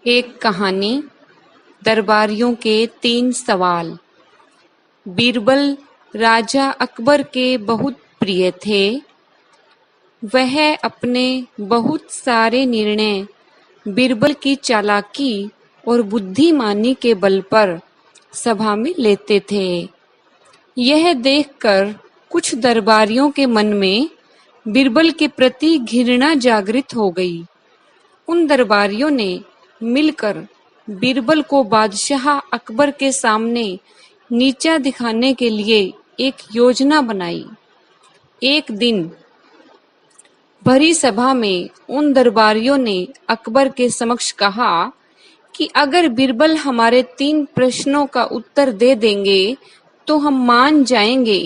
एक कहानी, दरबारियों के 3 सवाल। बीरबल राजा अकबर के बहुत प्रिय थे। वह अपने बहुत सारे निर्णय बीरबल की चालाकी और बुद्धिमानी के बल पर सभा में लेते थे। यह देखकर कुछ दरबारियों के मन में बीरबल के प्रति घृणा जागृत हो गई। उन दरबारियों ने मिलकर बीरबल को बादशाह अकबर के सामने नीचा दिखाने के लिए एक योजना बनाई। एक दिन भरी सभा में उन दरबारियों ने अकबर के समक्ष कहा कि अगर बीरबल हमारे 3 प्रश्नों का उत्तर दे देंगे तो हम मान जाएंगे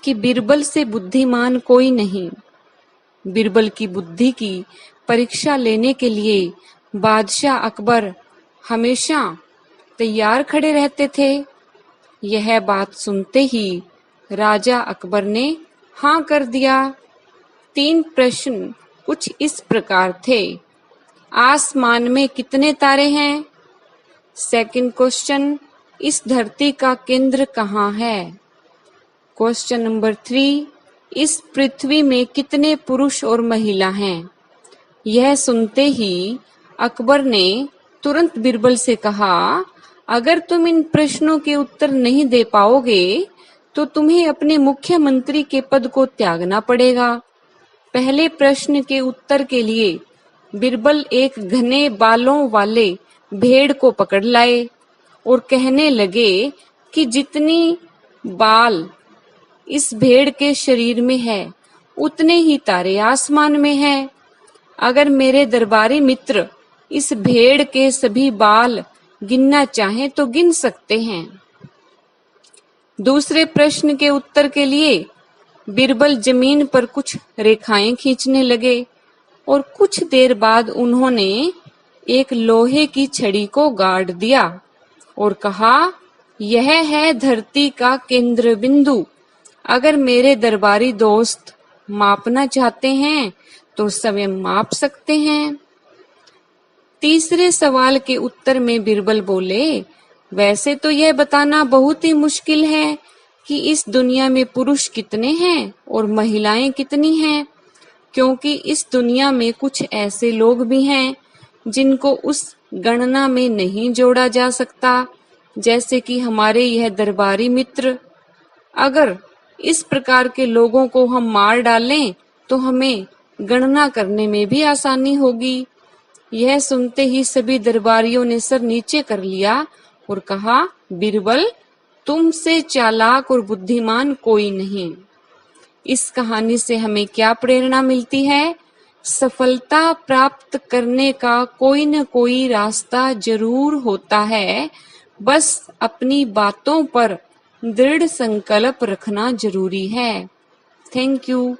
कि बीरबल से बुद्धिमान कोई नहीं। बीरबल की बुद्धि की परीक्षा लेने के लिए बादशाह अकबर हमेशा तैयार खड़े रहते थे। यह बात सुनते ही राजा अकबर ने हाँ कर दिया। 3 प्रश्न कुछ इस प्रकार थे। आसमान में कितने तारे हैं? सेकंड क्वेश्चन, इस धरती का केंद्र कहाँ है? क्वेश्चन नंबर 3, इस पृथ्वी में कितने पुरुष और महिला हैं? यह सुनते ही अकबर ने तुरंत बीरबल से कहा, अगर तुम इन प्रश्नों के उत्तर नहीं दे पाओगे तो तुम्हें अपने मुख्यमंत्री के पद को त्यागना पड़ेगा। पहले प्रश्न के उत्तर के लिए बीरबल एक घने बालों वाले भेड़ को पकड़ लाए और कहने लगे कि जितनी बाल इस भेड़ के शरीर में है उतने ही तारे आसमान में हैं। अगर मेरे दरबारी मित्र इस भेड़ के सभी बाल गिनना चाहें तो गिन सकते हैं। दूसरे प्रश्न के उत्तर के लिए बीरबल जमीन पर कुछ रेखाएं खींचने लगे और कुछ देर बाद उन्होंने एक लोहे की छड़ी को गाड़ दिया और कहा, यह है धरती का केंद्र बिंदु। अगर मेरे दरबारी दोस्त मापना चाहते हैं तो स्वयं माप सकते हैं। तीसरे सवाल के उत्तर में बीरबल बोले, वैसे तो यह बताना बहुत ही मुश्किल है कि इस दुनिया में पुरुष कितने हैं और महिलाएं कितनी हैं, क्योंकि इस दुनिया में कुछ ऐसे लोग भी हैं जिनको उस गणना में नहीं जोड़ा जा सकता, जैसे कि हमारे यह दरबारी मित्र। अगर इस प्रकार के लोगों को हम मार डालें तो हमें गणना करने में भी आसानी होगी। यह सुनते ही सभी दरबारियों ने सर नीचे कर लिया और कहा, बीरबल, तुमसे चालाक और बुद्धिमान कोई नहीं। इस कहानी से हमें क्या प्रेरणा मिलती है? सफलता प्राप्त करने का कोई न कोई रास्ता जरूर होता है, बस अपनी बातों पर दृढ़ संकल्प रखना जरूरी है। Thank you.